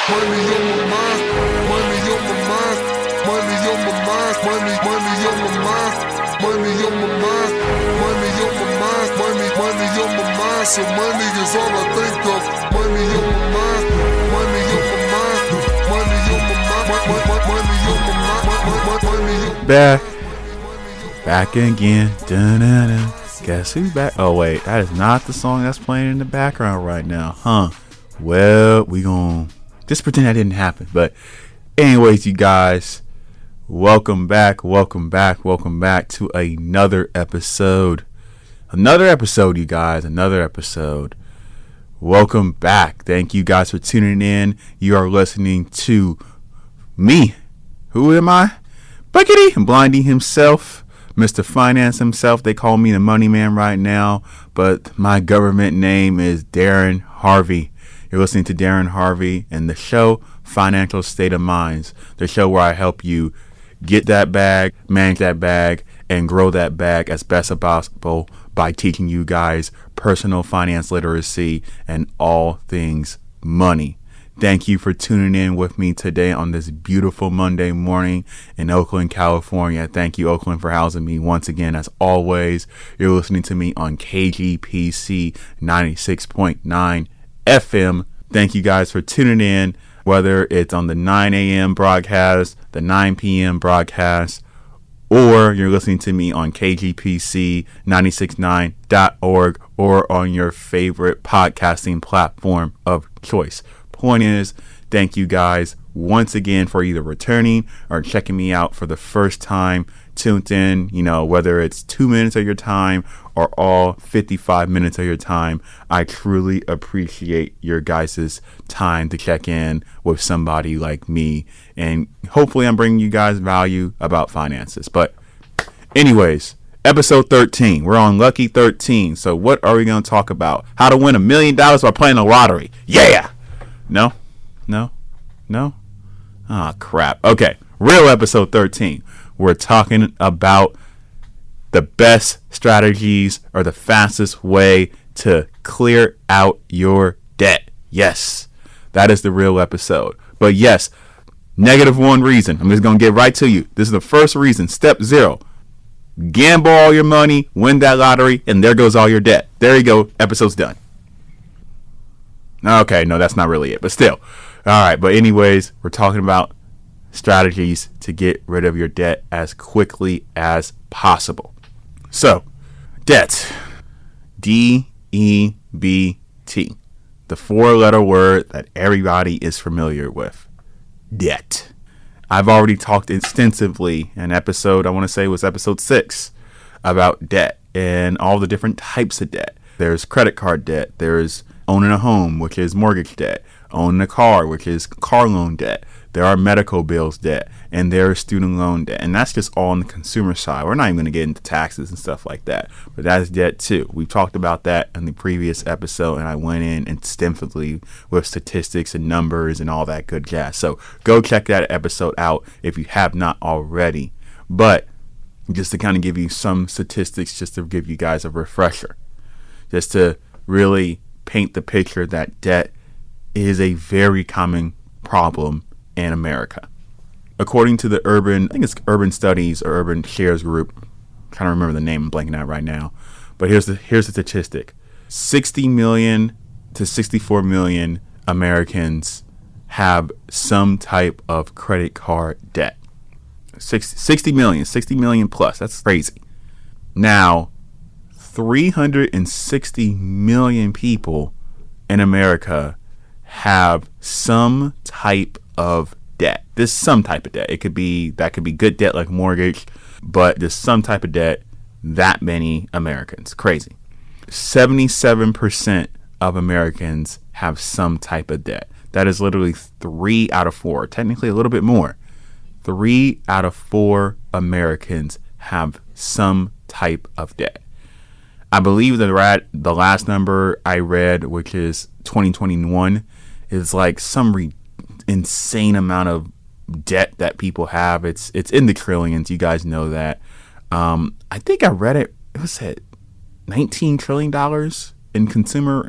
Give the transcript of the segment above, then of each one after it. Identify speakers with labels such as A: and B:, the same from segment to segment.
A: money on my mind, money on my mind, money on my mind, money on my mind, money on my mind, money on my mind, money on my mind. So money is all I think of. Money on my mind, money on my mind, money on my mind, money on my mind, money on
B: Back again. Dun-dun-dun. Guess who's back? Oh wait, that is not the song that's playing in the background right now, huh? Well, we gon' just pretend that didn't happen. But anyways, you guys, welcome back to another episode. You guys, another episode. Welcome back. Thank you guys for tuning in. You are listening to me. Who am I? Buckety and Blinding himself, Mr. Finance himself. They call me the money man right now, but my government name is Darrin Harvey. You're listening to Darrin Harvey and the show Financial State of Minds, the show where I help you get that bag, manage that bag, and grow that bag as best as possible by teaching you guys personal finance literacy and all things money. Thank you for tuning in with me today on this beautiful Monday morning in Oakland, California. Thank you, Oakland, for housing me once again. As always, you're listening to me on KGPC 96.9 FM. Thank you guys for tuning in, whether it's on the 9 a.m. broadcast, the 9 p.m. broadcast, or you're listening to me on KGPC969.org or on your favorite podcasting platform of choice. Point is, thank you guys once again for either returning or checking me out for the first time, tuned in, whether it's 2 minutes of your time or all 55 minutes of your time. I truly appreciate your guys' time to check in with somebody like me, and hopefully I'm bringing you guys value about finances. But anyways, episode 13, we're on lucky 13. So what are we going to talk about? How to win $1 million by playing the lottery. Yeah. No. Oh, crap. Okay. Real episode 13. We're talking about the best strategies or the fastest way to clear out your debt. Yes, that is the real episode. But yes, -1 reason. I'm just going to get right to you. This is the first reason. Step 0. Gamble all your money, win that lottery, and there goes all your debt. There you go. Episode's done. Okay, no, that's not really it, but still. All right, but anyways, we're talking about strategies to get rid of your debt as quickly as possible. So, debt. DEBT. The 4-letter word that everybody is familiar with. Debt. I've already talked extensively in episode, I want to say it was episode 6, about debt and all the different types of debt. There's credit card debt. There's owning a home, which is mortgage debt. Owning a car, which is car loan debt. There are medical bills debt, and there is student loan debt. And that's just all on the consumer side. We're not even going to get into taxes and stuff like that, but that's debt too. We talked about that in the previous episode, and I went in extensively with statistics and numbers and all that good jazz. So go check that episode out if you have not already. But just to kind of give you some statistics, just to give you guys a refresher, just to really paint the picture that debt is a very common problem in America. According to the Urban Studies or Urban Shares Group, I can't remember the name, I'm blanking out right now, but here's the statistic. 60 million to 64 million Americans have some type of credit card debt. 60 million plus. That's crazy. Now, 360 million people in America have some type of debt. There's some type of debt. That could be good debt like mortgage, but there's some type of debt. That many Americans. Crazy. 77% of Americans have some type of debt. That is literally 3 out of 4, technically a little bit more. 3 out of 4 Americans have some type of debt. I believe the last number I read, which is 2021, is like some insane amount of debt that people have. It's in the trillions. You guys know that. I think I read it. It was at $19 trillion in consumer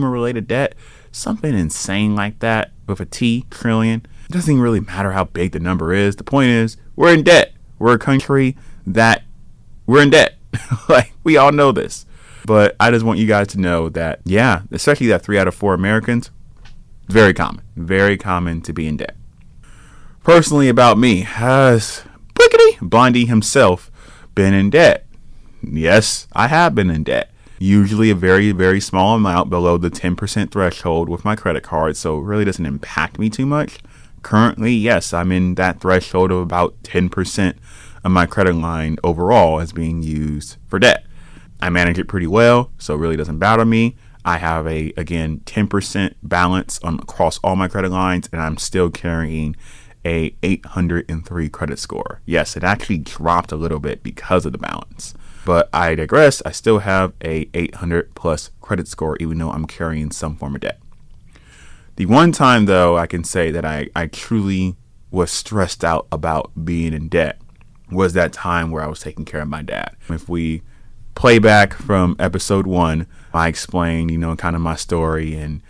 B: related debt, something insane like that. with a T, trillion. It doesn't even really matter how big the number is. The point is, we're in debt. We're a country that we're in debt. Like, we all know this. But I just want you guys to know that, yeah, especially that 3 out of 4 Americans, very common to be in debt. Personally, about me, has Blondie himself been in debt? Yes, I have been in debt. Usually a very, very small amount below the 10% threshold with my credit card, so it really doesn't impact me too much. Currently, yes, I'm in that threshold of about 10% of my credit line overall as being used for debt. I manage it pretty well, so it really doesn't bother me. I have a, again, 10% balance across all my credit lines, and I'm still carrying a 803 credit score. Yes, it actually dropped a little bit because of the balance. But I digress. I still have a 800 plus credit score, even though I'm carrying some form of debt. The one time, though, I can say that I truly was stressed out about being in debt was that time where I was taking care of my dad. If we play back from episode 1, I explained, kind of my story, and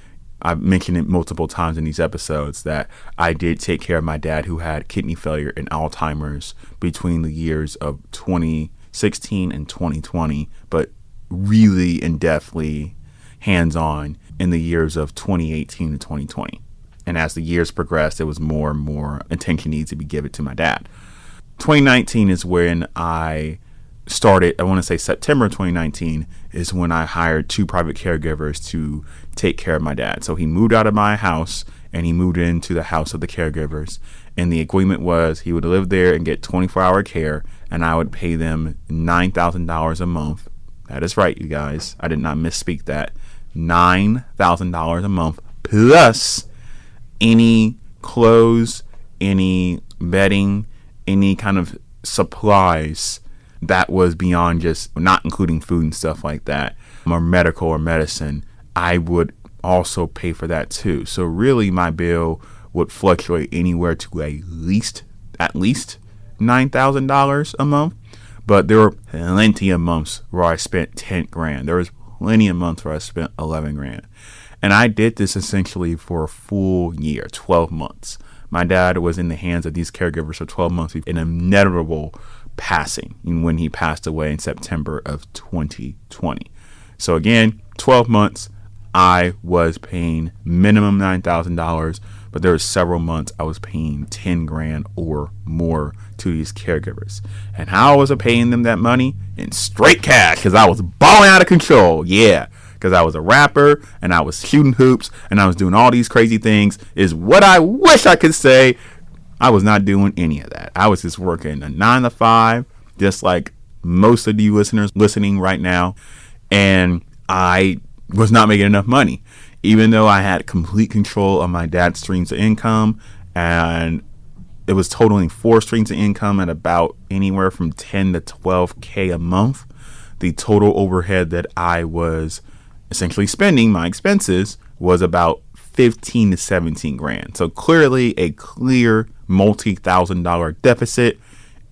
B: I've mentioned it multiple times in these episodes that I did take care of my dad who had kidney failure and Alzheimer's between the years of 2016 and 2020, but really in-depthly hands-on in the years of 2018 to 2020. And as the years progressed, there was more and more attention needed to be given to my dad. 2019 is when I started. I want to say September 2019 is when I hired 2 private caregivers to take care of my dad. So he moved out of my house and he moved into the house of the caregivers. And the agreement was he would live there and get 24-hour care, and I would pay them $9,000 a month. That is right, you guys. I did not misspeak that. $9,000 a month plus any clothes, any bedding, any kind of supplies that was beyond just, not including food and stuff like that, or medical or medicine. I would also pay for that too. So really my bill would fluctuate anywhere to at least $9,000 a month. But there were plenty of months where I spent 10 grand. There was plenty of months where I spent 11 grand. And I did this essentially for a full year, 12 months. My dad was in the hands of these caregivers for 12 months, an inevitable passing when he passed away in September of 2020. So again, 12 months, I was paying minimum $9,000, but there were several months I was paying 10 grand or more to these caregivers. And how was I paying them that money? In straight cash, because I was balling out of control. Yeah, because I was a rapper and I was shooting hoops and I was doing all these crazy things, is what I wish I could say. I was not doing any of that. I was just working a 9 to 5, just like most of you listeners listening right now. And I was not making enough money, even though I had complete control of my dad's streams of income. And it was totaling 4 streams of income at about anywhere from 10 to 12K a month. The total overhead that I was essentially spending, my expenses, was about 15 to 17 grand. So clearly a clear multi-$1,000 deficit,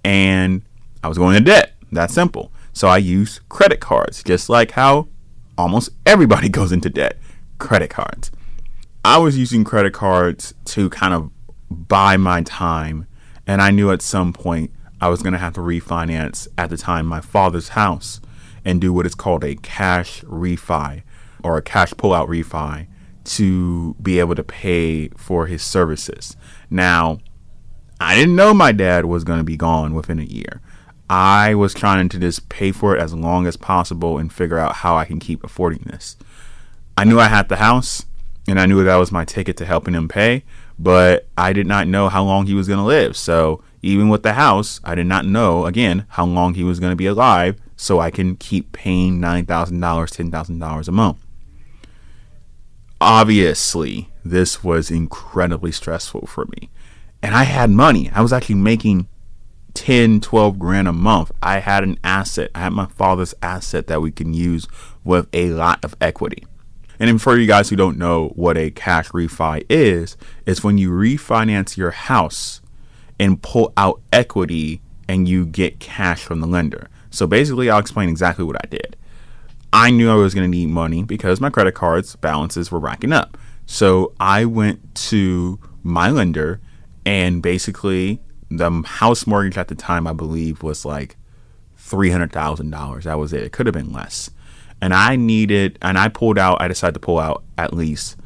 B: and I was going into debt. That's simple. So I used credit cards, just like how almost everybody goes into debt. Credit cards. I was using credit cards to kind of buy my time, and I knew at some point I was going to have to refinance, at the time, my father's house and do what is called a cash refi or a cash pullout refi to be able to pay for his services. Now, I didn't know my dad was going to be gone within a year. I was trying to just pay for it as long as possible and figure out how I can keep affording this. I knew I had the house, and I knew that was my ticket to helping him pay, but I did not know how long he was going to live. So even with the house, I did not know, again, how long he was going to be alive, so I can keep paying $9,000, $10,000 a month. Obviously, this was incredibly stressful for me. And I had money. I was actually making 10, 12 grand a month. I had an asset. I had my father's asset that we can use with a lot of equity. And then for you guys who don't know what a cash refi is when you refinance your house and pull out equity and you get cash from the lender. So basically, I'll explain exactly what I did. I knew I was going to need money because my credit cards balances were racking up. So I went to my lender, and basically the house mortgage at the time, I believe, was like $300,000. That was it. It could have been less. And I decided to pull out at least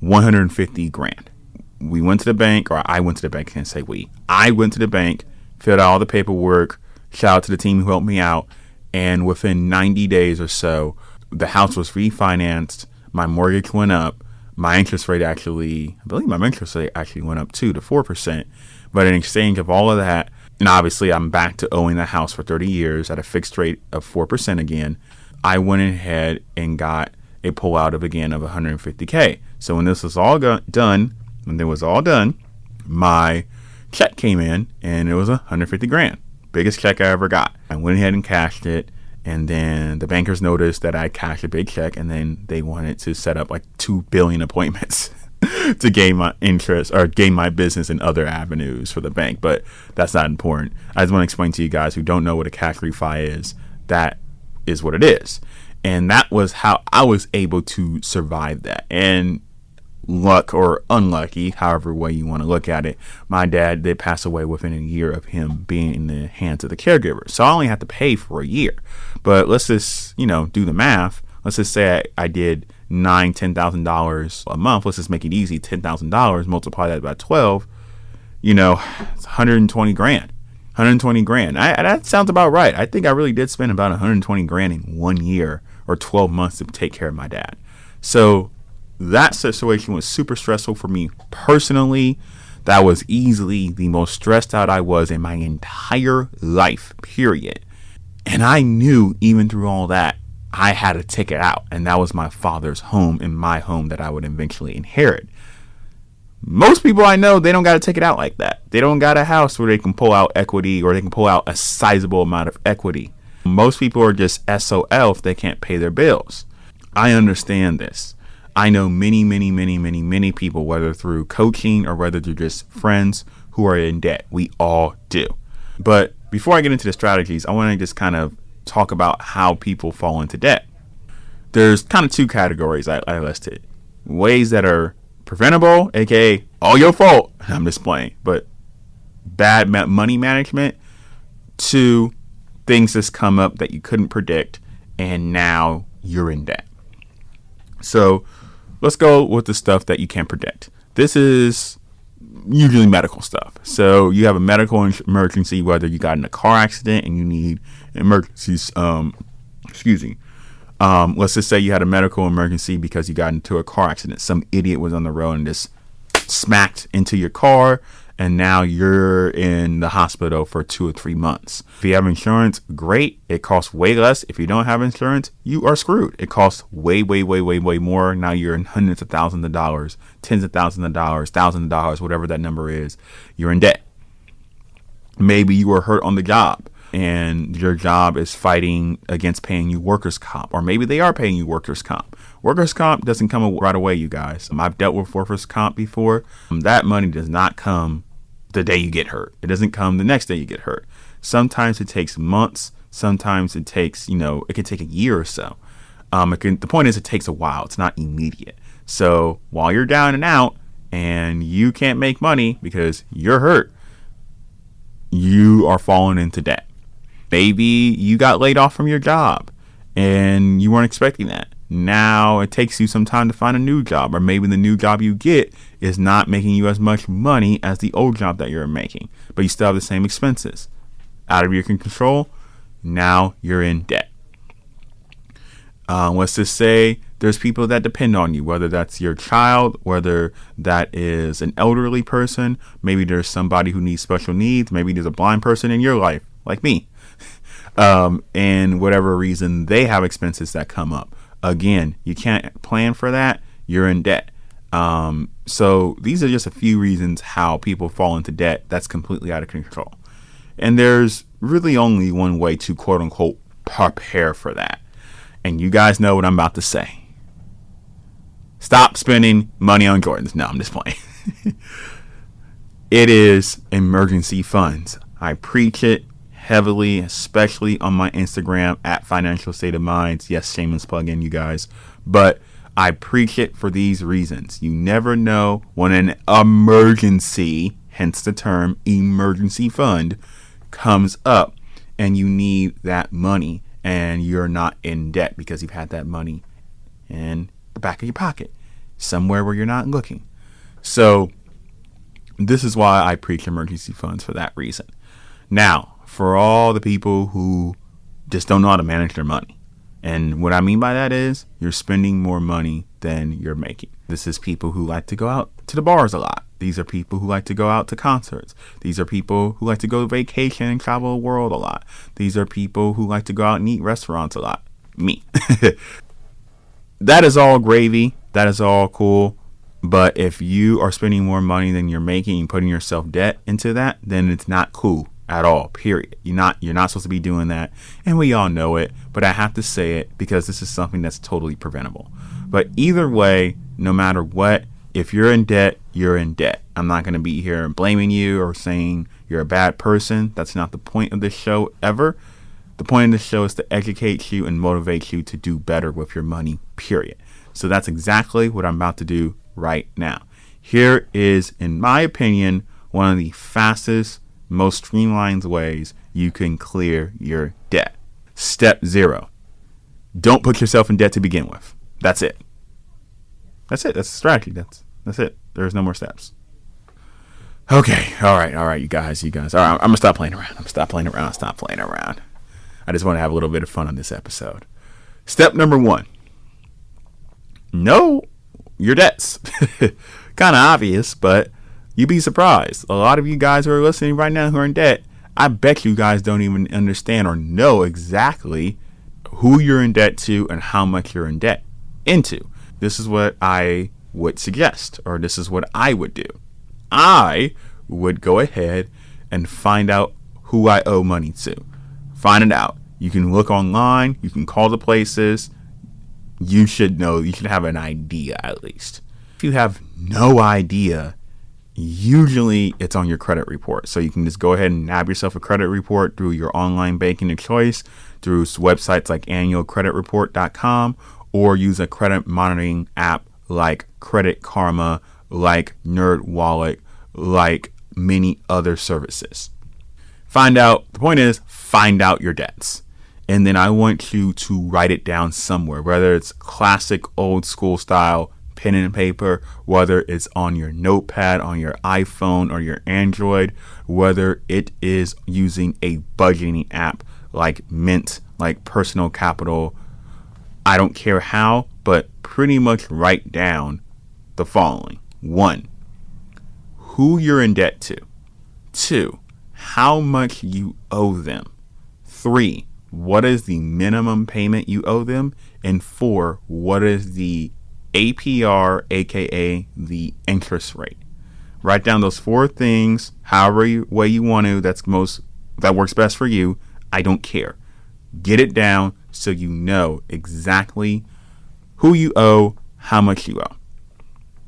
B: 150 grand. We went to the bank, or I went to the bank. I can't say we. I went to the bank, filled out all the paperwork. Shout out to the team who helped me out. And within 90 days or so, the house was refinanced. My mortgage went up. My interest rate I believe my interest rate actually went up too, to 4%. But in exchange of all of that, and obviously I'm back to owing the house for 30 years at a fixed rate of 4% again, I went ahead and got a pullout of $150K. So when this was all done, my check came in and it was 150 grand. Biggest check I ever got. I went ahead and cashed it. And then the bankers noticed that I cashed a big check, and then they wanted to set up like 2 billion appointments to gain my interest or gain my business in other avenues for the bank. But that's not important. I just want to explain to you guys who don't know what a cash refi is. That is what it is. And that was how I was able to survive that. And luck or unlucky, however way you want to look at it, my dad did pass away within a year of him being in the hands of the caregiver. So I only had to pay for a year. But let's just, do the math. Let's just say I did $10,000 a month. Let's just make it easy. $10,000, multiply that by 12, it's 120 grand. 120 grand. That sounds about right. I think I really did spend about 120 grand in 1 year or 12 months to take care of my dad. So that situation was super stressful for me personally. That was easily the most stressed out I was in my entire life, period. And I knew even through all that, I had to take it out. And that was my father's home and my home that I would eventually inherit. Most people I know, they don't got to take it out like that. They don't got a house where they can pull out equity or they can pull out a sizable amount of equity. Most people are just SOL if they can't pay their bills. I understand this. I know many people, whether through coaching or whether they're just friends, who are in debt. We all do. But before I get into the strategies, I want to just kind of talk about how people fall into debt. There's kind of two categories I listed. Ways that are preventable, aka all your fault. I'm just playing. But bad money management. Two, things that's come up that you couldn't predict, and now you're in debt. So let's go with the stuff that you can't predict. This is usually medical stuff. So you have a medical emergency, whether you got in a car accident and you need emergencies. Let's just say you had a medical emergency because you got into a car accident. Some idiot was on the road and just smacked into your car, and now you're in the hospital for 2 or 3 months. If you have insurance, great. It costs way less. If you don't have insurance, you are screwed. It costs way more. Now you're in hundreds of thousands of dollars, tens of thousands of dollars, thousands of dollars, whatever that number is. You're in debt. Maybe you were hurt on the job and your job is fighting against paying you workers' comp, or maybe they are paying you workers' comp. Workers' comp doesn't come right away, you guys. I've dealt with workers' comp before. That money does not come the day you get hurt. It doesn't come the next day you get hurt. Sometimes it takes months. Sometimes it takes, it can take a year or so. The point is, it takes a while. It's not immediate. So while you're down and out and you can't make money because you're hurt, you are falling into debt. Maybe you got laid off from your job and you weren't expecting that. Now it takes you some time to find a new job, or maybe the new job you get is not making you as much money as the old job that you're making, but you still have the same expenses. Out of your control, now you're in debt. Let's just say there's people that depend on you, whether that's your child, whether that is an elderly person, maybe there's somebody who needs special needs, maybe there's a blind person in your life, like me. And whatever reason, they have expenses that come up. Again, you can't plan for that. You're in debt. So these are just a few reasons how people fall into debt that's completely out of control. And there's really only one way to, quote unquote, prepare for that. And you guys know what I'm about to say. Stop spending money on Jordans. No, I'm just playing. It is emergency funds. I preach it heavily, especially on my Instagram at Financial State of Minds. Yes, shameless plug in, you guys. But I preach it for these reasons. You never know when an emergency, hence the term emergency fund, comes up and you need that money and you're not in debt because you've had that money in the back of your pocket, somewhere where you're not looking. So this is why I preach emergency funds, for that reason. Now, for all the people who just don't know how to manage their money, and what I mean by that is you're spending more money than you're making. This is people who like to go out to the bars a lot. These are people who like to go out to concerts. These are people who like to go vacation and travel the world a lot. These are people who like to go out and eat restaurants a lot. Me. That is all gravy. That is all cool. But if you are spending more money than you're making and putting yourself debt into that, then it's not cool at all, period. You're not supposed to be doing that. And we all know it, but I have to say it because this is something that's totally preventable. But either way, no matter what, if you're in debt, you're in debt. I'm not going to be here blaming you or saying you're a bad person. That's not the point of this show ever. The point of this show is to educate you and motivate you to do better with your money, period. So that's exactly what I'm about to do right now. Here is, in my opinion, one of the fastest, most streamlined ways you can clear your debt. Step 0. Don't put yourself in debt to begin with. That's it. That's it. That's the strategy. That's it. There's no more steps. Okay. All right, you guys. All right, I'm going to stop playing around. Stop playing around. I just want to have a little bit of fun on this episode. Step number 1. Know your debts. Kind of obvious, but you'd be surprised. A lot of you guys who are listening right now who are in debt, I bet you guys don't even understand or know exactly who you're in debt to and how much you're in debt into. This is what I would suggest, or this is what I would do. I would go ahead and find out who I owe money to. Find it out. You can look online. You can call the places. You should know. You should have an idea at least. If you have no idea, usually it's on your credit report. So you can just go ahead and nab yourself a credit report through your online banking of choice, through websites like annualcreditreport.com, or use a credit monitoring app like Credit Karma, like NerdWallet, like many other services. The point is, find out your debts. And then I want you to write it down somewhere, whether it's classic old school style pen and paper, whether it's on your notepad, on your iPhone or your Android, whether it is using a budgeting app like Mint, like Personal Capital. I don't care how, but pretty much write down the following. 1, who you're in debt to. 2, how much you owe them. 3, what is the minimum payment you owe them? And 4, what is the APR, aka the interest rate? Write down those 4 things, however way you want to. That works best for you. I don't care. Get it down so you know exactly who you owe, how much you owe.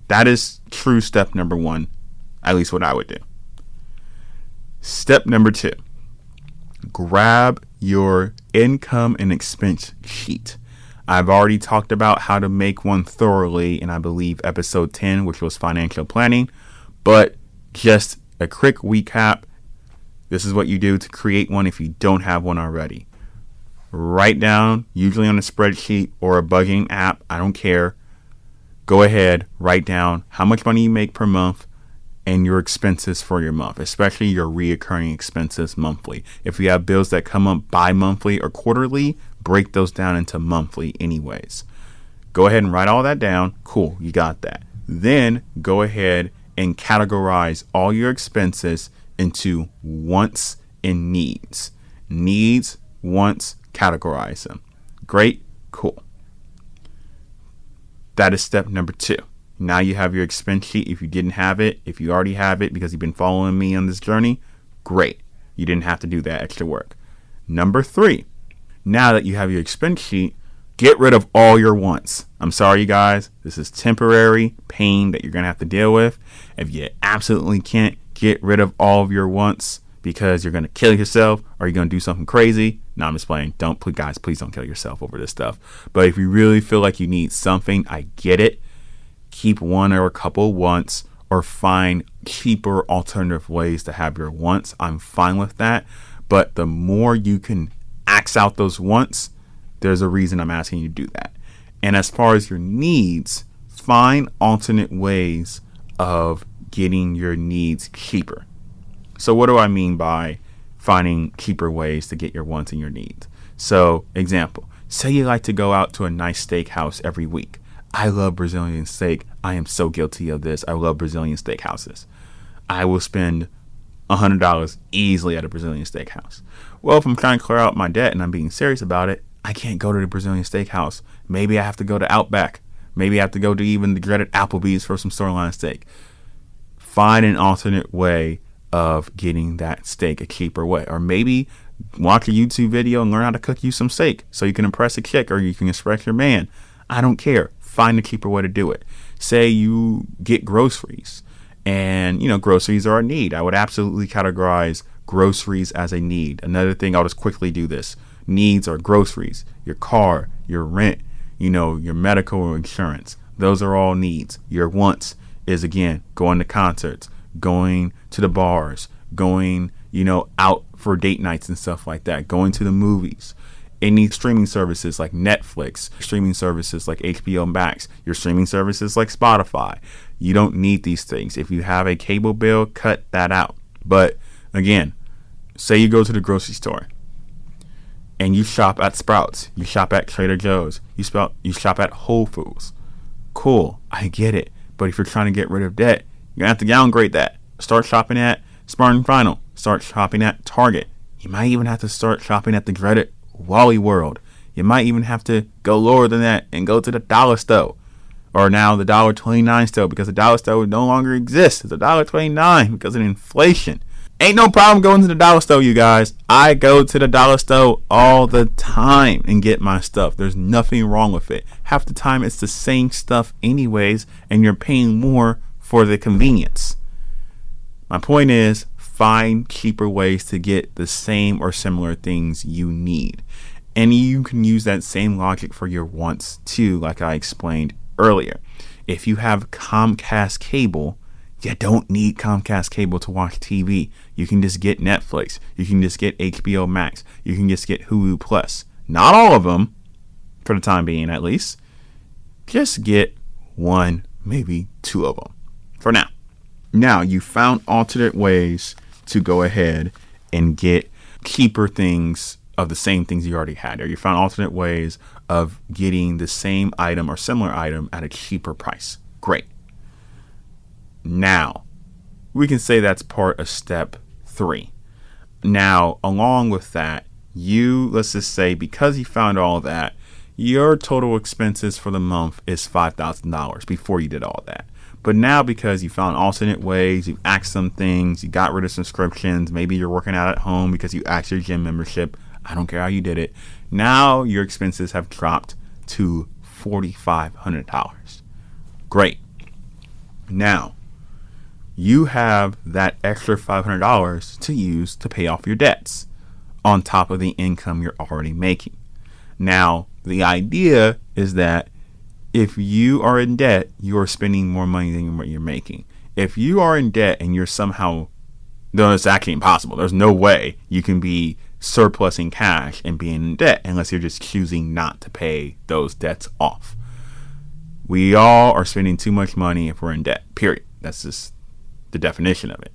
B: That is true step number 1, at least what I would do. Step number 2, grab your income and expense sheet. I've already talked about how to make one thoroughly in, I believe, episode 10, which was financial planning. But just a quick recap. This is what you do to create one if you don't have one already. Write down, usually on a spreadsheet or a budgeting app, I don't care. Go ahead, write down how much money you make per month and your expenses for your month, especially your reoccurring expenses monthly. If you have bills that come up bi-monthly or quarterly, break those down into monthly anyways. Go ahead and write all that down. Cool, you got that. Then go ahead and categorize all your expenses into wants and needs. Needs, wants, categorize them. Great, cool. That is step number 2. Now you have your expense sheet. If you didn't have it, if you already have it because you've been following me on this journey, great. You didn't have to do that extra work. Number 3, now that you have your expense sheet, get rid of all your wants. I'm sorry, you guys. This is temporary pain that you're going to have to deal with. If you absolutely can't get rid of all of your wants because you're going to kill yourself or you're going to do something crazy. No, I'm just playing. Please don't kill yourself over this stuff. But if you really feel like you need something, I get it. Keep one or a couple wants, or find cheaper alternative ways to have your wants. I'm fine with that. But the more you can axe out those wants, there's a reason I'm asking you to do that. And as far as your needs, find alternate ways of getting your needs cheaper. So what do I mean by finding cheaper ways to get your wants and your needs? So, example, say you like to go out to a nice steakhouse every week. I love Brazilian steak. I am so guilty of this. I love Brazilian steakhouses. I will spend $100 easily at a Brazilian steakhouse. Well, if I'm trying to clear out my debt and I'm being serious about it, I can't go to the Brazilian steakhouse. Maybe I have to go to Outback. Maybe I have to go to even the dreaded Applebee's for some sirloin steak. Find an alternate way of getting that steak a cheaper way. Or maybe watch a YouTube video and learn how to cook you some steak so you can impress a chick or you can impress your man. I don't care. Find a cheaper way to do it. Say you get groceries, and groceries are a need. I would absolutely categorize groceries as a need. Another thing, I'll just quickly do this. Needs are groceries, your car, your rent, your medical insurance. Those are all needs. Your wants is, again, going to concerts, going to the bars, going, out for date nights and stuff like that, going to the movies. Any streaming services like Netflix, streaming services like HBO Max, your streaming services like Spotify. You don't need these things. If you have a cable bill, cut that out. But again, say you go to the grocery store and you shop at Sprouts, you shop at Trader Joe's, you shop at Whole Foods. Cool, I get it. But if you're trying to get rid of debt, you're going to have to downgrade that. Start shopping at Smart and Final. Start shopping at Target. You might even have to start shopping at the dreaded Wally World. You might even have to go lower than that and go to the dollar store, or now the $1.29 store, because the dollar store no longer exists. It's $1.29 because of inflation. Ain't no problem going to the dollar store, you guys. I go to the dollar store all the time and get my stuff. There's nothing wrong with it. Half the time it's the same stuff anyways, and you're paying more for the convenience. My point is, find cheaper ways to get the same or similar things you need. And you can use that same logic for your wants too, like I explained earlier. If you have Comcast cable, you don't need Comcast cable to watch TV. You can just get Netflix. You can just get HBO Max. You can just get Hulu Plus. Not all of them, for the time being at least. Just get one, maybe two of them for now. Now, you found alternate ways to go ahead and get cheaper things of the same things you already had, or you found alternate ways of getting the same item or similar item at a cheaper price. Great. Now, we can say that's part of step 3. Now, along with that, let's just say, because you found all that, your total expenses for the month is $5,000 before you did all that. But now, because you found alternate ways, you axed some things, you got rid of subscriptions, maybe you're working out at home because you axed your gym membership. I don't care how you did it. Now your expenses have dropped to $4,500. Great. Now, you have that extra $500 to use to pay off your debts on top of the income you're already making. Now, the idea is that if you are in debt, you are spending more money than what you're making. If you are in debt and you're somehow, no, it's actually impossible. There's no way you can be surplusing cash and being in debt unless you're just choosing not to pay those debts off. We all are spending too much money if we're in debt, period. That's just the definition of it.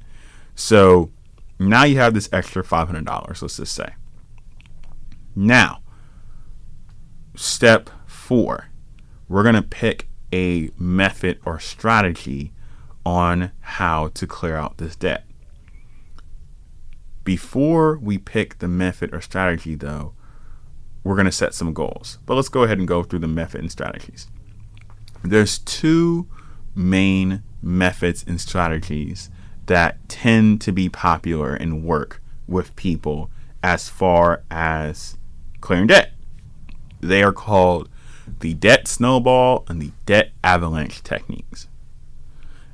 B: So now you have this extra $500, let's just say. Now, step 4. We're going to pick a method or strategy on how to clear out this debt. Before we pick the method or strategy, though, we're going to set some goals. But let's go ahead and go through the method and strategies. There's 2 main methods and strategies that tend to be popular and work with people as far as clearing debt. They are called the debt snowball and the debt avalanche techniques.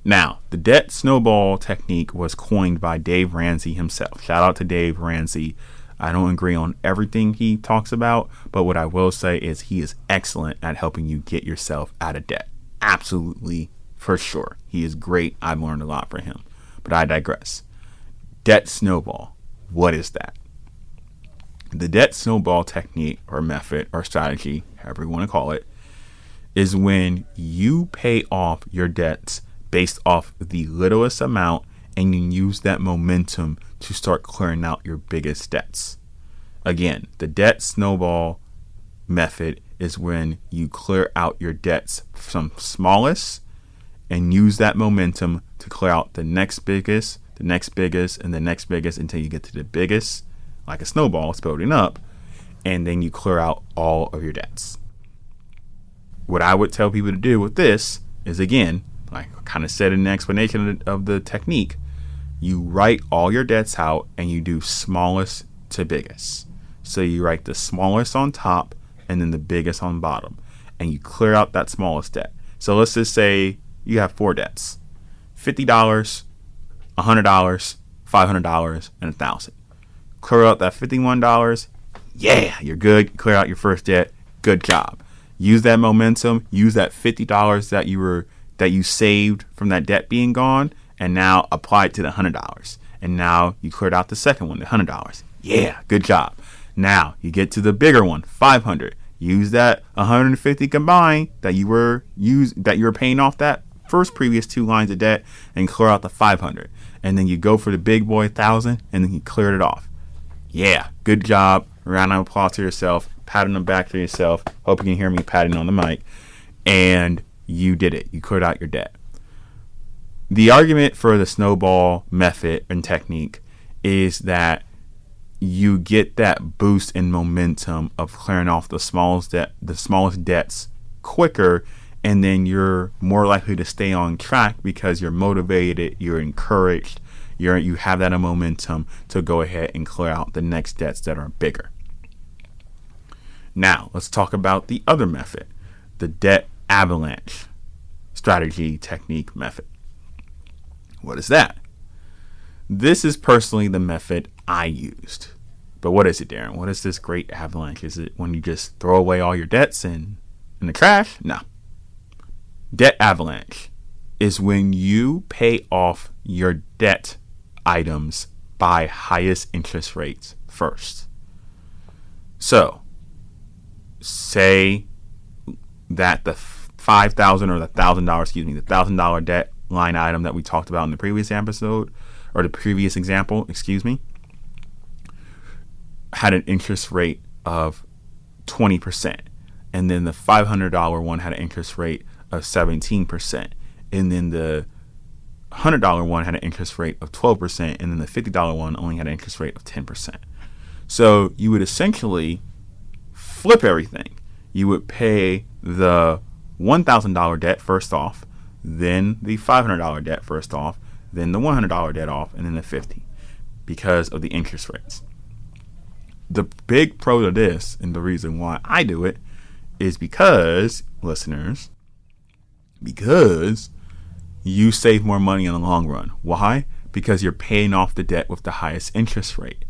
B: Now, the debt snowball technique was coined by Dave Ramsey himself. Shout out to Dave Ramsey. I don't agree on everything he talks about, but what I will say is he is excellent at helping you get yourself out of debt. Absolutely, for sure. He is great. I've learned a lot from him, but I digress. Debt snowball. What is that? The debt snowball technique or method or strategy, however you want to call it, is when you pay off your debts based off the littlest amount and you use that momentum to start clearing out your biggest debts. Again, the debt snowball method is when you clear out your debts from smallest and use that momentum to clear out the next biggest, the next biggest, and the next biggest until you get to the biggest, like a snowball, it's building up, and then you clear out all of your debts. What I would tell people to do with this is, again, like I kind of said in the explanation of the technique, you write all your debts out and you do smallest to biggest. So you write the smallest on top and then the biggest on bottom, and you clear out that smallest debt. So let's just say you have 4 debts: $50, $100, $500, and $1,000. Clear out that $51. Yeah, you're good. Clear out your first debt. Good job. Use that momentum. Use that $50 that you saved from that debt being gone, and now apply it to the $100. And now you cleared out the second one, the $100. Yeah, good job. Now you get to the bigger one, $500. Use that $150 combined that you were paying off that first previous 2 lines of debt, and clear out the $500. And then you go for the big boy $1,000, and then you cleared it off. Yeah, good job. Round of applause to yourself. Patting on the back to yourself. Hope you can hear me patting on the mic. And you did it. You cleared out your debt. The argument for the snowball method and technique is that you get that boost in momentum of clearing off the smallest debts quicker, and then you're more likely to stay on track because you're motivated, you're encouraged, you have that momentum to go ahead and clear out the next debts that are bigger. Now, let's talk about the other method, the debt avalanche strategy technique method. What is that? This is personally the method I used. But what is it, Darrin? What is this great avalanche? Is it when you just throw away all your debts in the trash? No. Debt avalanche is when you pay off your debt items by highest interest rates first. So, say that the $5,000 or the $1,000 debt line item that we talked about in the previous episode, or the previous example, had an interest rate of 20%. And then the $500 one had an interest rate of 17%. And then the $100 one had an interest rate of 12%. And then the $50 one only had an interest rate of 10%. So you would essentially flip everything. You would pay the $1,000 debt first off, then the $500 debt first off, then the $100 debt off, and then the $50, because of the interest rates. The big pro to this, and the reason why I do it, is because, listeners, because you save more money in the long run. Why? Because you're paying off the debt with the highest interest rate.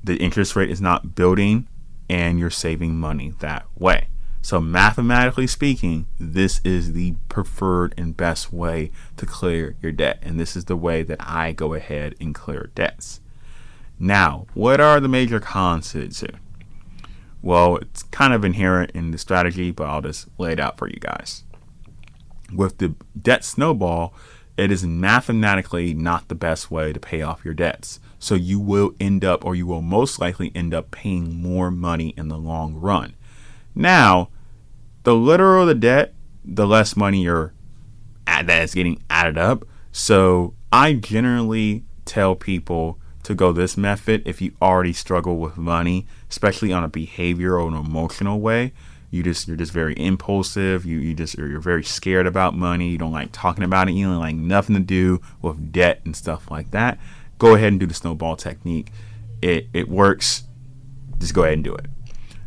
B: The interest rate is not building, and you're saving money that way. So mathematically speaking, this is the preferred and best way to clear your debt. And this is the way that I go ahead and clear debts. Now, what are the major cons to it too? Well, it's kind of inherent in the strategy, but I'll just lay it out for you guys. With the debt snowball, it is mathematically not the best way to pay off your debts. So you will most likely end up paying more money in the long run. Now, the littler the debt, the less money that is getting added up. So I generally tell people to go this method if you already struggle with money, especially on a behavioral and emotional way. You're just very impulsive. You're very scared about money. You don't like talking about it. You don't like nothing to do with debt and stuff like that. Go ahead and do the snowball technique. It works. Just go ahead and do it.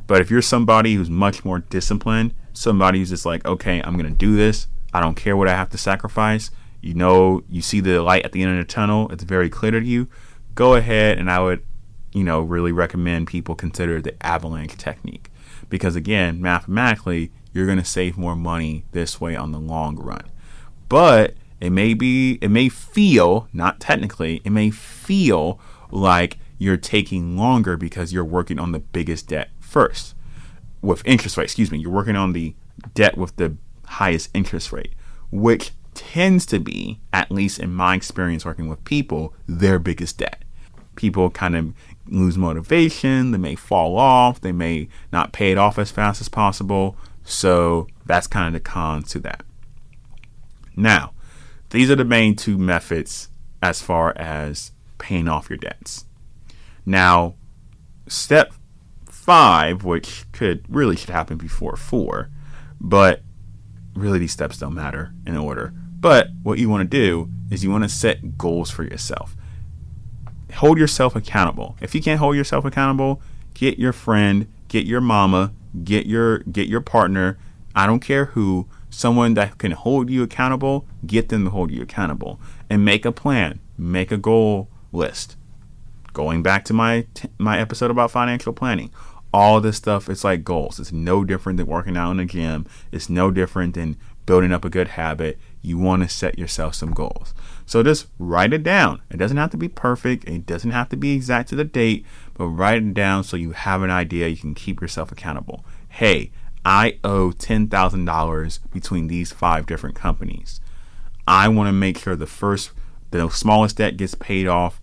B: But if you're somebody who's much more disciplined, somebody who's just like, okay, I'm going to do this, I don't care what I have to sacrifice, you see the light at the end of the tunnel, it's very clear to you, go ahead, and I would, really recommend people consider the avalanche technique. Because again, mathematically, you're going to save more money this way on the long run. But it may feel, not technically, it may feel like you're taking longer because you're working on the biggest debt first. With interest rate, you're working on the debt with the highest interest rate, which tends to be, at least in my experience working with people, their biggest debt. People kind of lose motivation, they may fall off, they may not pay it off as fast as possible. So that's kind of the cons to that. Now, these are the main two methods as far as paying off your debts. Now, step 5, which should happen before 4, but really these steps don't matter in order. But what you want to do is you want to set goals for yourself. Hold yourself accountable. If you can't hold yourself accountable, get your friend, get your mama, get your partner. I don't care who. Someone that can hold you accountable, get them to hold you accountable, and make a plan, make a goal list. Going back to my episode about financial planning, all this stuff, it's like goals. It's no different than working out in the gym. It's no different than building up a good habit. You want to set yourself some goals. So just write it down. It doesn't have to be perfect. It doesn't have to be exact to the date, but write it down so you have an idea. You can keep yourself accountable. Hey, I owe $10,000 between these 5 different companies. I want to make sure the smallest debt gets paid off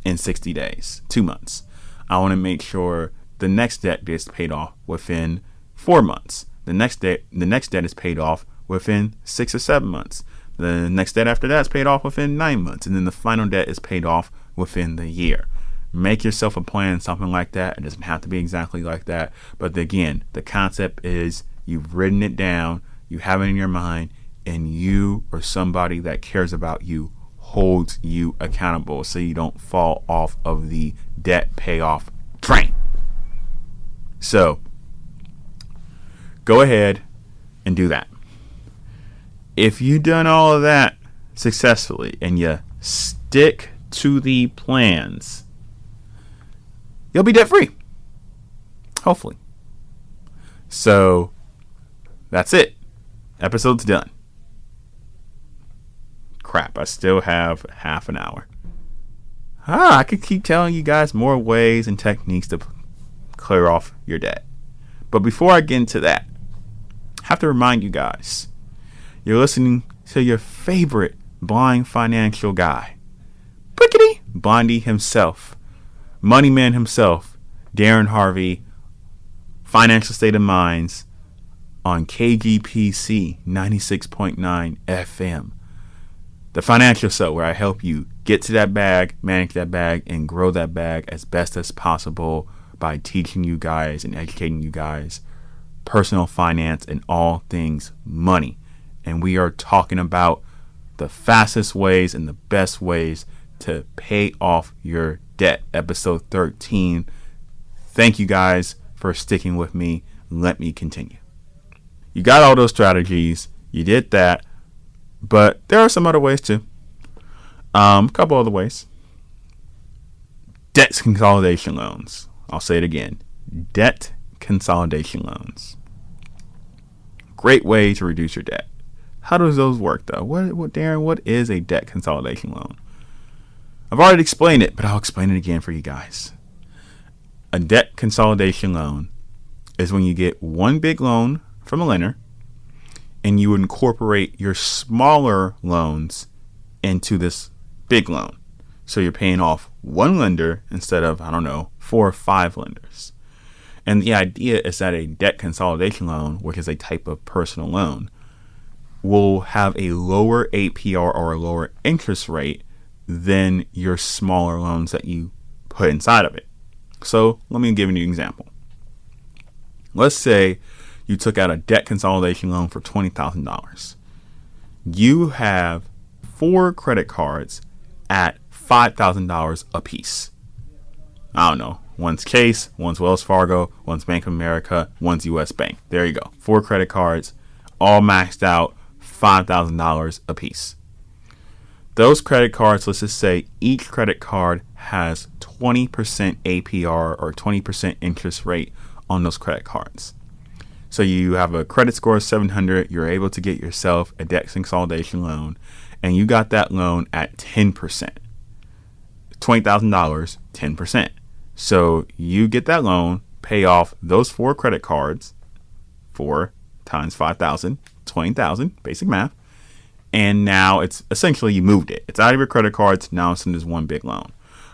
B: in 60 days, 2 months. I want to make sure the next debt gets paid off within 4 months. The next debt is paid off within 6 or 7 months. The next debt after that is paid off within 9 months. And then the final debt is paid off within the year. Make yourself a plan, something like that. It doesn't have to be exactly like that. But again, the concept is you've written it down, you have it in your mind, and you or somebody that cares about you holds you accountable so you don't fall off of the debt payoff train. So go ahead and do that. If you've done all of that successfully and you stick to the plans, you'll be debt free. Hopefully. So that's it. Episode's done. Crap, I still have half an hour. I could keep telling you guys more ways and techniques to clear off your debt. But before I get into that, I have to remind you guys, you're listening to your favorite blind financial guy, Blickety Blondie himself, Money Man himself, Darrin Harvey, Financial State of Minds on KGPC 96.9 FM. The financial show where I help you get to that bag, manage that bag, and grow that bag as best as possible by teaching you guys and educating you guys personal finance and all things money. And we are talking about the fastest ways and the best ways to pay off your debt. Episode 13. Thank you guys for sticking with me. Let me continue. You got all those strategies. You did that. But there are some other ways too. A couple other ways. Debt consolidation loans. I'll say it again. Debt consolidation loans. Great way to reduce your debt. How does those work though? Darrin, what is a debt consolidation loan? I've already explained it, but I'll explain it again for you guys. A debt consolidation loan is when you get one big loan from a lender and you incorporate your smaller loans into this big loan. So you're paying off one lender instead of, 4 or 5 lenders. And the idea is that a debt consolidation loan, which is a type of personal loan, will have a lower APR or a lower interest rate than your smaller loans that you put inside of it. So let me give you an example. Let's say you took out a debt consolidation loan for $20,000. You have 4 credit cards at $5,000 a piece. I don't know. One's Chase, one's Wells Fargo, one's Bank of America, one's US Bank. There you go. 4 credit cards, all maxed out, $5,000 a piece. Those credit cards, let's just say each credit card has 20% APR or 20% interest rate on those credit cards. So you have a credit score of 700, you're able to get yourself a debt consolidation loan, and you got that loan at 10%. $20,000, 10%. So you get that loan, pay off those 4 credit cards, 4 times 5,000, 20,000, basic math. And now it's essentially you moved it. It's out of your credit cards. Now it's in this one big loan.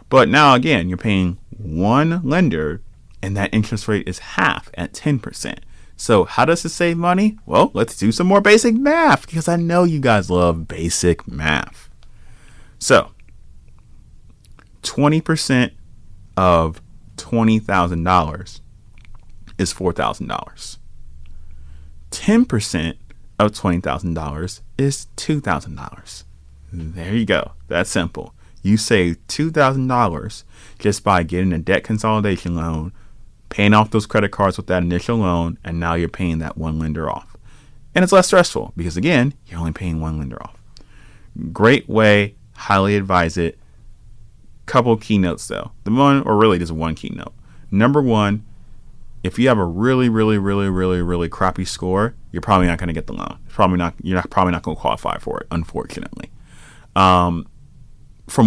B: But now again, you're paying one lender and that interest rate is half at 10%. So how does it save money? Well, let's do some more basic math because I know you guys love basic math. So 20% of $20,000 is $4,000. 10% of $20,000 is $2,000. There you go. That's simple. You save $2,000 just by getting a debt consolidation loan, paying off those credit cards with that initial loan, and now you're paying that one lender off. And it's less stressful because, again, you're only paying one lender off. Great way. Highly advise it. Couple keynotes, though. The one, or really just one keynote. Number one, if you have a really crappy score, you're probably not going to get the loan. You're probably not going to qualify for it, unfortunately. From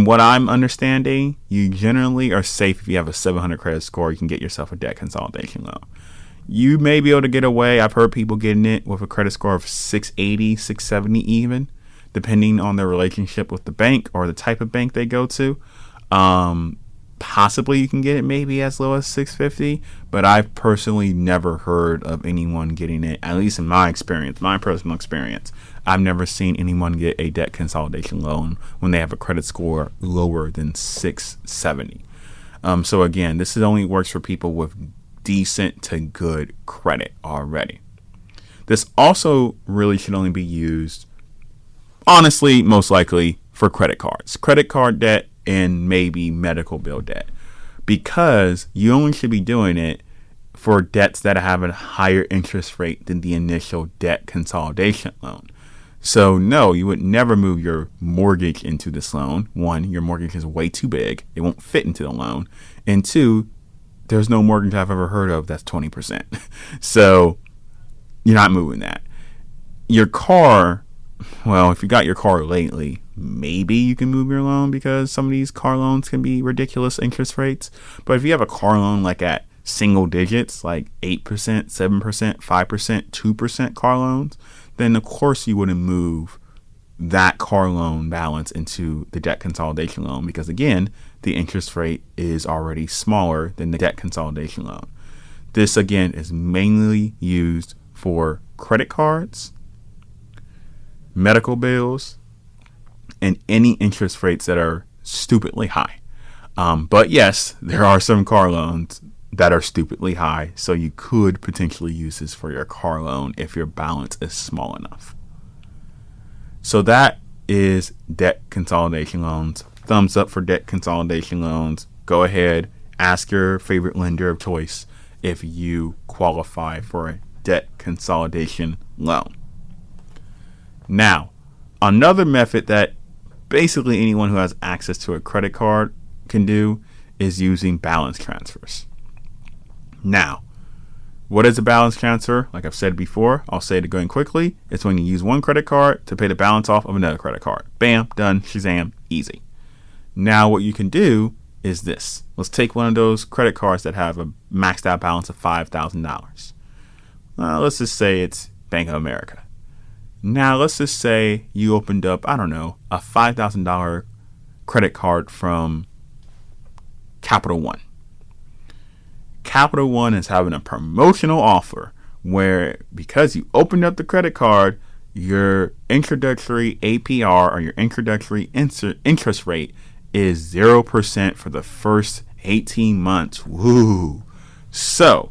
B: what I'm understanding, you generally are safe if you have a 700 credit score. You can get yourself a debt consolidation loan. You may be able to get away. I've heard people getting it with a credit score of 680, 670 even, depending on their relationship with the bank or the type of bank they go to. Possibly you can get it maybe as low as 650, but I've personally never heard of anyone getting it, at least in my experience, my personal experience. I've never seen anyone get a debt consolidation loan when they have a credit score lower than 670. So again, this only works for people with decent to good credit already. This also really should only be used, honestly, most likely for credit cards, credit card debt, and maybe medical bill debt, because you only should be doing it for debts that have a higher interest rate than the initial debt consolidation loan. So no, you would never move your mortgage into this loan. One, your mortgage is way too big. It won't fit into the loan. And two, there's no mortgage I've ever heard of that's 20%. So you're not moving that. Your car, well, if you got your car lately, maybe you can move your loan because some of these car loans can be ridiculous interest rates. But if you have a car loan like at single digits, like 8%, 7%, 5%, 2% car loans, then of course you wouldn't move that car loan balance into the debt consolidation loan because, again, the interest rate is already smaller than the debt consolidation loan. This, again, is mainly used for credit cards, medical bills, and any interest rates that are stupidly high. But yes, there are some car loans that are stupidly high, so you could potentially use this for your car loan if your balance is small enough. So that is debt consolidation loans. Thumbs up for debt consolidation loans. Go ahead, ask your favorite lender of choice if you qualify for a debt consolidation loan. Now, another method that basically anyone who has access to a credit card can do is using balance transfers. Now, what is a balance transfer? Like I've said before, I'll say it again quickly. It's when you use one credit card to pay the balance off of another credit card. Bam, done, shazam, easy. Now what you can do is this. Let's take one of those credit cards that have a maxed out balance of $5,000. Let's just say it's Bank of America. Now, let's just say you opened up, a $5,000 credit card from Capital One. Capital One is having a promotional offer where, because you opened up the credit card, your introductory APR or your introductory interest rate is 0% for the first 18 months. Woo! So,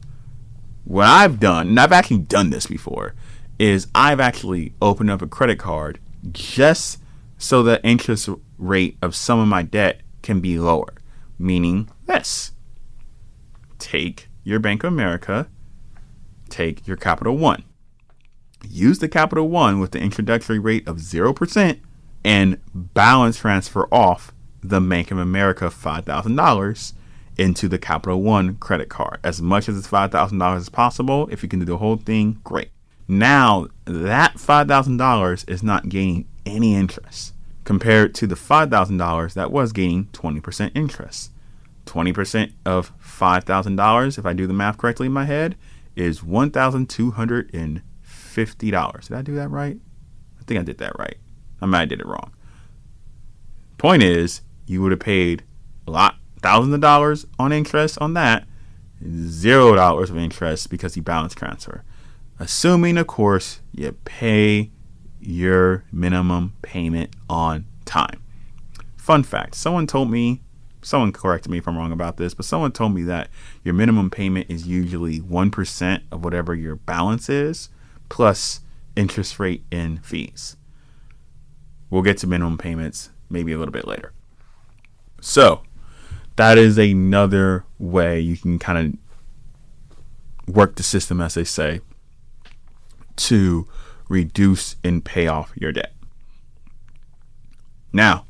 B: what I've done, and I've actually done this before, is I've actually opened up a credit card just so the interest rate of some of my debt can be lower. Meaning this. Take your Bank of America, take your Capital One. Use the Capital One with the introductory rate of 0%, and balance transfer off the Bank of America $5,000 into the Capital One credit card. As much as it's $5,000 as possible. If you can do the whole thing, great. Now, that $5,000 is not gaining any interest compared to the $5,000 that was gaining 20% interest. 20% of $5,000, if I do the math correctly in my head, is $1,250. Did I do that right? I think I did that right. I might have did it wrong. Point is, you would have paid thousands of dollars on interest on that, $0 of interest because you balance transfer. Assuming, of course, you pay your minimum payment on time. Fun fact, someone corrected me if I'm wrong about this, but someone told me that your minimum payment is usually 1% of whatever your balance is, plus interest rate and fees. We'll get to minimum payments maybe a little bit later. So that is another way you can kind of work the system, as they say, to reduce and pay off your debt. Now,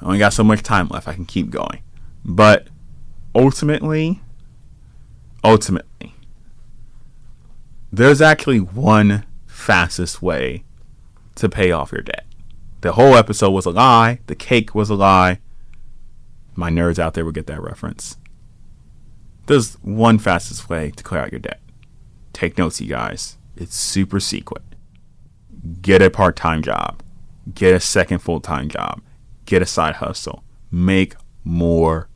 B: I only got so much time left. I can keep going. But ultimately, there's actually one fastest way to pay off your debt. The whole episode was a lie. The cake was a lie. My nerds out there will get that reference. There's one fastest way to clear out your debt. Take notes, you guys. It's super secret. Get a part-time job. Get a second full-time job. Get a side hustle. Make more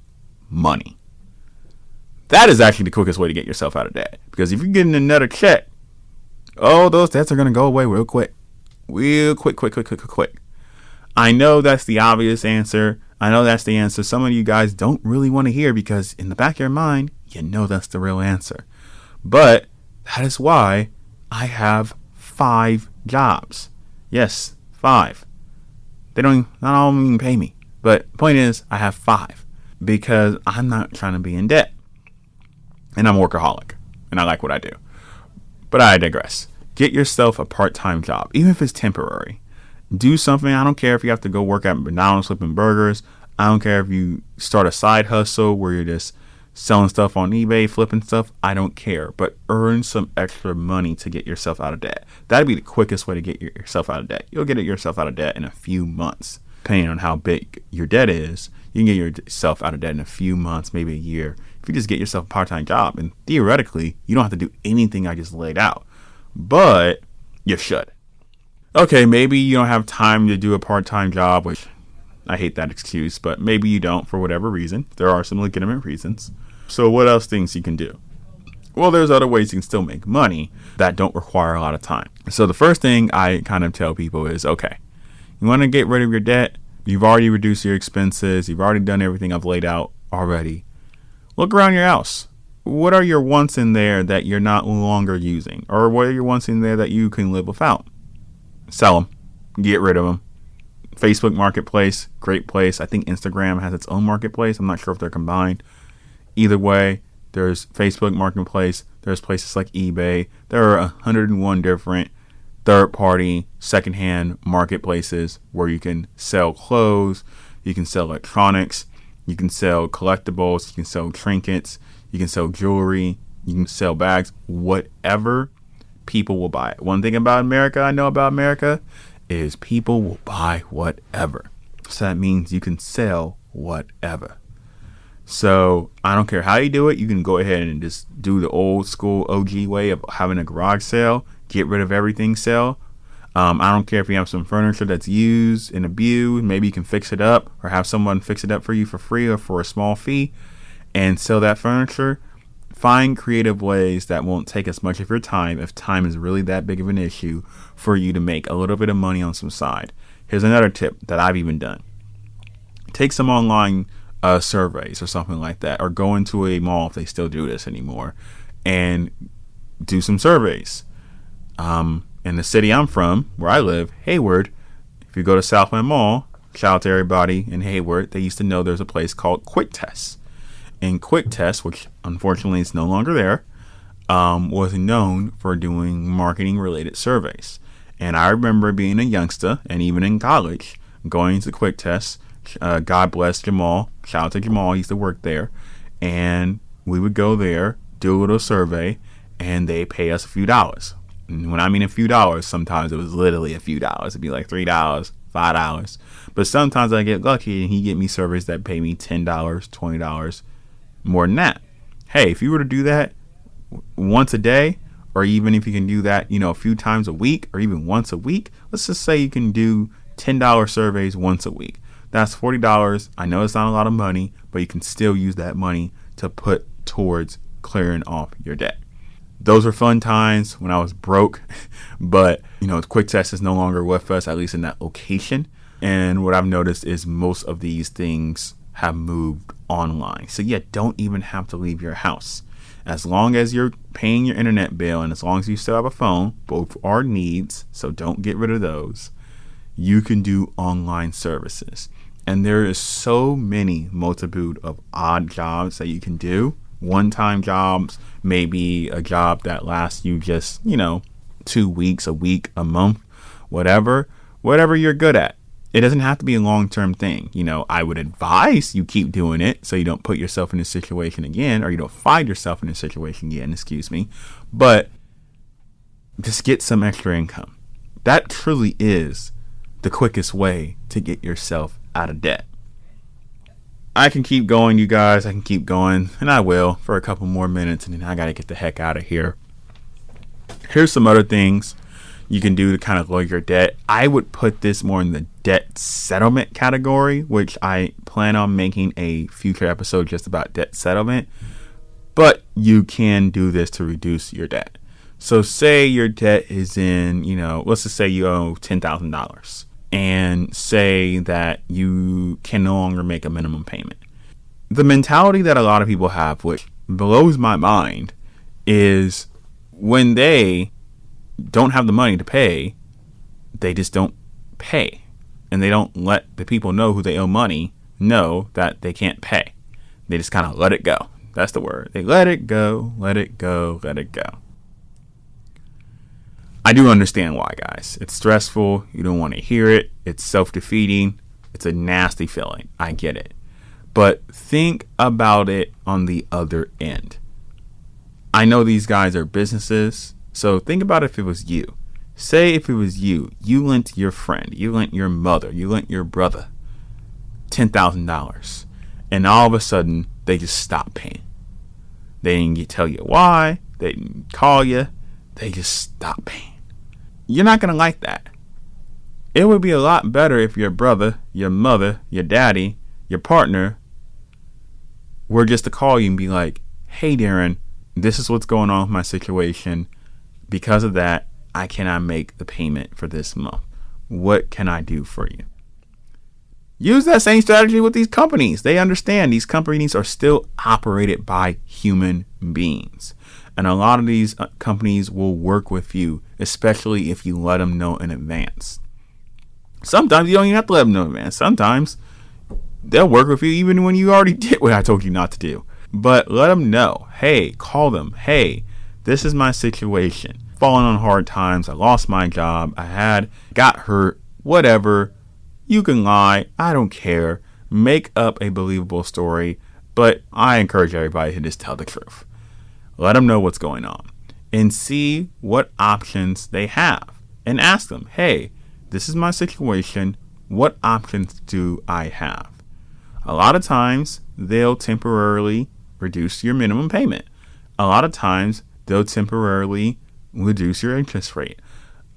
B: money. That is actually the quickest way to get yourself out of debt. Because if you're getting another check, those debts are going to go away real quick. Real quick. I know that's the obvious answer. I know that's the answer some of you guys don't really want to hear because in the back of your mind, you know that's the real answer. But that is why I have 5 jobs. Yes, 5. Not all of them even pay me. But point is, I have 5 because I'm not trying to be in debt. And I'm a workaholic. And I like what I do. But I digress. Get yourself a part-time job, even if it's temporary. Do something. I don't care if you have to go work at McDonald's flipping burgers. I don't care if you start a side hustle where you're just selling stuff on eBay, flipping stuff. I don't care. But earn some extra money to get yourself out of debt. That'd be the quickest way to get yourself out of debt. You'll get yourself out of debt in a few months. Depending on how big your debt is, you can get yourself out of debt in a few months, maybe a year. If you just get yourself a part-time job, and theoretically, you don't have to do anything I just laid out. But you should. Okay, maybe you don't have time to do a part-time job, which I hate that excuse, but maybe you don't for whatever reason. There are some legitimate reasons. So what else things you can do? Well, there's other ways you can still make money that don't require a lot of time. So the first thing I kind of tell people is, okay, you want to get rid of your debt. You've already reduced your expenses. You've already done everything I've laid out already. Look around your house. What are your wants in there that you're not longer using? Or what are your wants in there that you can live without? Sell them. Get rid of them. Facebook Marketplace, great place. I think Instagram has its own marketplace. I'm not sure if they're combined. Either way, there's Facebook Marketplace. There's places like eBay. There are 101 different third-party, secondhand marketplaces where you can sell clothes, you can sell electronics, you can sell collectibles, you can sell trinkets, you can sell jewelry, you can sell bags, whatever. People will buy it. One thing about America, I know about America, is people will buy whatever. So that means you can sell whatever. So I don't care how you do it. You can go ahead and just do the old school OG way of having a garage sale, get rid of everything sale. I don't care if you have some furniture that's used and abused. Maybe you can fix it up or have someone fix it up for you for free or for a small fee and sell that furniture. Find creative ways that won't take as much of your time if time is really that big of an issue for you to make a little bit of money on some side. Here's another tip that I've even done. Take some online surveys or something like that, or go into a mall if they still do this anymore and do some surveys. In the city I'm from, where I live, Hayward, if you go to Southland Mall, shout out to everybody in Hayward, they used to know there's a place called Quick Test. And Quick Test, which unfortunately is no longer there, was known for doing marketing related surveys. And I remember being a youngster and even in college going to Quick Test. God bless Jamal. Shout out to Jamal. He used to work there. And we would go there, do a little survey, and they pay us a few dollars. And when I mean a few dollars, sometimes it was literally a few dollars. It'd be like $3, $5. But sometimes I get lucky and he get me surveys that pay me $10, $20, more than that. Hey, if you were to do that once a day, or even if you can do that, a few times a week, or even once a week, let's just say you can do $10 surveys once a week. That's $40. I know it's not a lot of money, but you can still use that money to put towards clearing off your debt. Those were fun times when I was broke, but Quick Test is no longer with us, at least in that location. And what I've noticed is most of these things have moved online. So don't even have to leave your house. As long as you're paying your internet bill and as long as you still have a phone, both are needs, so don't get rid of those, you can do online services. And there is so many multitude of odd jobs that you can do. One-time jobs, maybe a job that lasts you just, 2 weeks, a week, a month, whatever you're good at. It doesn't have to be a long-term thing. I would advise you keep doing it so you don't put yourself in a situation again, or you don't find yourself in a situation again, but just get some extra income. That truly is the quickest way to get yourself out of debt. I can keep going, you guys. I can keep going, and I will for a couple more minutes, and then I got to get the heck out of here. Here's some other things you can do to kind of lower your debt. I would put this more in the debt settlement category, which I plan on making a future episode just about debt settlement. But you can do this to reduce your debt. So say your debt is in, let's just say you owe $10,000. And say that you can no longer make a minimum payment. The mentality that a lot of people have, which blows my mind, is when they don't have the money to pay, they just don't pay. And they don't let the people know who they owe money know that they can't pay. They just kind of let it go. That's the word. They let it go, let it go, let it go. I do understand why, guys. It's stressful. You don't want to hear it. It's self-defeating. It's a nasty feeling. I get it. But think about it on the other end. I know these guys are businesses. So think about if it was you. Say if it was you lent your friend, you lent your mother, you lent your brother $10,000. And all of a sudden, they just stop paying. They didn't tell you why. They didn't call you. They just stop paying. You're not going to like that. It would be a lot better if your brother, your mother, your daddy, your partner were just to call you and be like, hey, Darrin, this is what's going on with my situation. Because of that, I cannot make the payment for this month. What can I do for you? Use that same strategy with these companies. They understand these companies are still operated by human beings. And a lot of these companies will work with you, especially if you let them know in advance. Sometimes you don't even have to let them know in advance. Sometimes they'll work with you even when you already did what I told you not to do. But let them know. Hey, call them. Hey, this is my situation. Falling on hard times. I lost my job. Got hurt. Whatever. You can lie. I don't care. Make up a believable story. But I encourage everybody to just tell the truth. Let them know what's going on and see what options they have and ask them, hey, this is my situation. What options do I have? A lot of times they'll temporarily reduce your minimum payment. A lot of times they'll temporarily reduce your interest rate.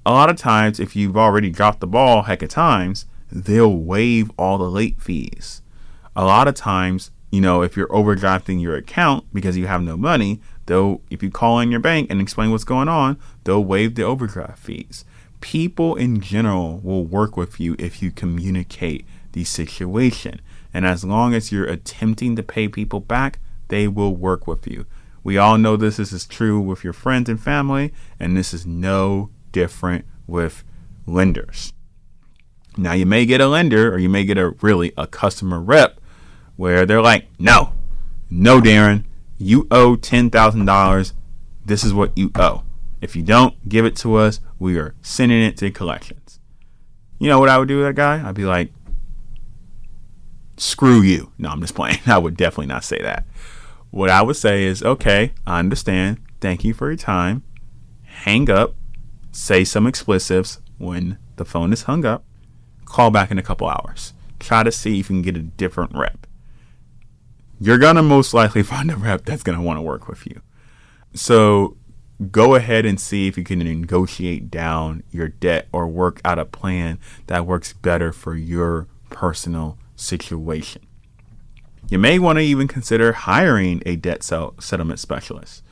B: A lot of times, if you've already dropped the ball a heck of times, they'll waive all the late fees. A lot of times, if you're overdrafting your account because you have no money, if you call in your bank and explain what's going on, they'll waive the overdraft fees. People in general will work with you if you communicate the situation. And as long as you're attempting to pay people back, they will work with you. We all know this is true with your friends and family, and this is no different with lenders. Now, you may get a lender, or you may get a customer rep where they're like, no, Darrin, you owe $10,000. This is what you owe. If you don't give it to us, We are sending it to collections. You know what I would do with that guy? I'd be like, screw you. No, I'm just playing. I would definitely not say that. What I would say is, okay, I understand. Thank you for your time. Hang up. Say some explicitives when the phone is hung up. Call back in a couple hours. Try to see if you can get a different rep. You're going to most likely find a rep that's going to want to work with you. So go ahead and see if you can negotiate down your debt or work out a plan that works better for your personal situation. You may want to even consider hiring a debt settlement specialist.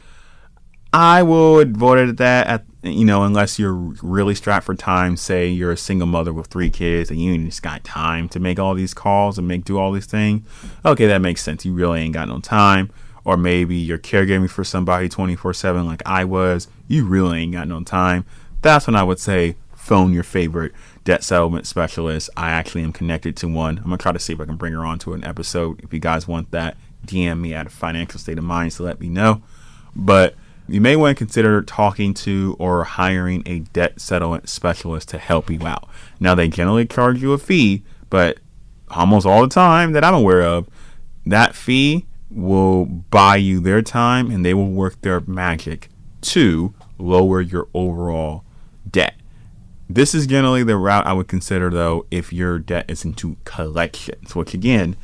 B: I will avoid that unless you're really strapped for time. Say you're a single mother with 3 kids and you just got time to make all these calls and do all these things. Okay, that makes sense. You really ain't got no time. Or maybe you're caregiving for somebody 24/7 like I was. You really ain't got no time. That's when I would say phone your favorite debt settlement specialist. I actually am connected to one. I'm going to try to see if I can bring her on to an episode. If you guys want that, DM me at a financial state of mind to let me know. But you may want to consider talking to or hiring a debt settlement specialist to help you out. Now, they generally charge you a fee, but almost all the time that I'm aware of, that fee will buy you their time and they will work their magic to lower your overall debt. This is generally the route I would consider, though, if your debt is into collections, which again,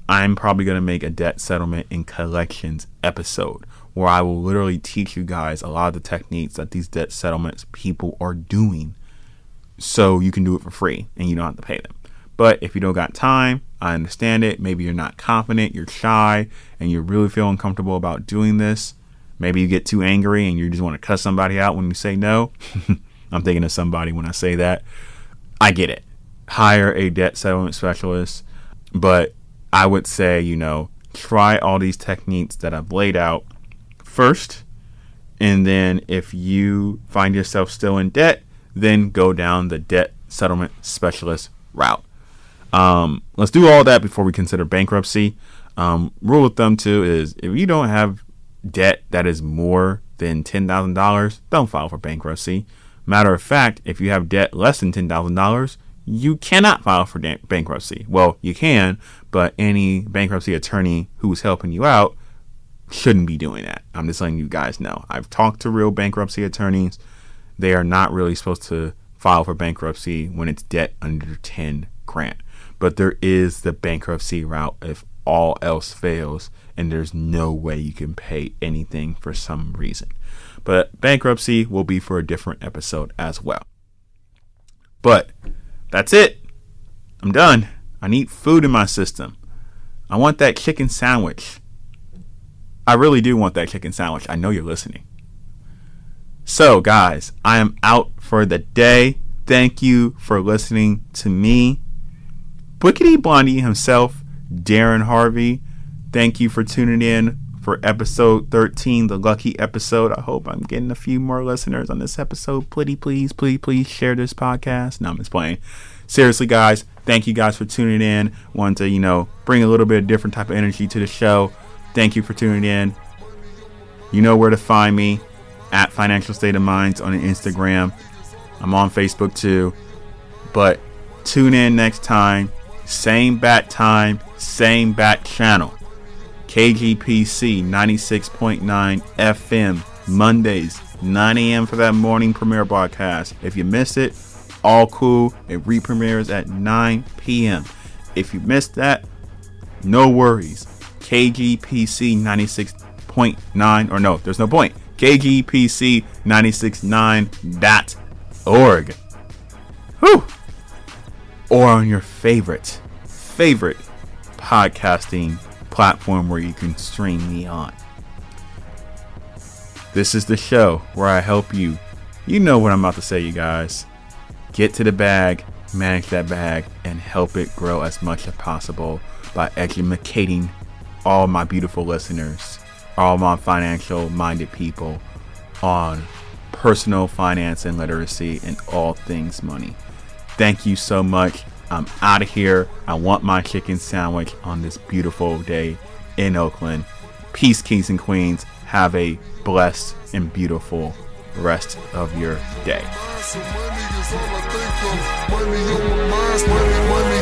B: I'm probably going to make a debt settlement in collections episode where I will literally teach you guys a lot of the techniques that these debt settlements people are doing so you can do it for free and you don't have to pay them. But if you don't got time, I understand it. Maybe you're not confident, you're shy, and you really feel uncomfortable about doing this. Maybe you get too angry and you just want to cuss somebody out when you say no. I'm thinking of somebody when I say that. I get it. Hire a debt settlement specialist. But I would say, try all these techniques that I've laid out first. And then if you find yourself still in debt, then go down the debt settlement specialist route. Let's do all that before we consider bankruptcy. Rule of thumb too is if you don't have debt that is more than $10,000, don't file for bankruptcy. Matter of fact, if you have debt less than $10,000, you cannot file for bankruptcy. Well, you can, but any bankruptcy attorney who's helping you out shouldn't be doing that. I'm just letting you guys know. I've talked to real bankruptcy attorneys. They are not really supposed to file for bankruptcy when it's debt under 10 grand. But there is the bankruptcy route if all else fails and there's no way you can pay anything for some reason. But bankruptcy will be for a different episode as well. But that's it. I'm done. I need food in my system. I want that chicken sandwich. I really do want that chicken sandwich. I know you're listening. So, guys, I am out for the day. Thank you for listening to me. Blickety Blondie himself, Darrin Harvey. Thank you for tuning in for episode 13, the lucky episode. I hope I'm getting a few more listeners on this episode. Please share this podcast. No, I'm just playing. Seriously, guys, thank you guys for tuning in. Wanted to, bring a little bit of different type of energy to the show. Thank you for tuning in. You know where to find me, at Financial State of Minds on Instagram. I'm on Facebook too. But tune in next time. Same bat time, same bat channel. KGPC 96.9 FM, Mondays, 9 a.m. for that morning premiere broadcast. If you missed it, all cool. It re-premieres at 9 p.m. If you missed that, no worries. KGPC 96.9, or no, there's no point. KGPC969.org. Whew. Or on your favorite podcasting platform where you can stream me on. This is the show where I help you. You know what I'm about to say, you guys. Get to the bag, manage that bag, and help it grow as much as possible by educating all my beautiful listeners, all my financial minded people on personal finance and literacy and all things money. Thank you so much. I'm out of here. I want my chicken sandwich on this beautiful day in Oakland. Peace, kings and queens. Have a blessed and beautiful rest of your day.
A: So money is all I think of. Money on my mind, money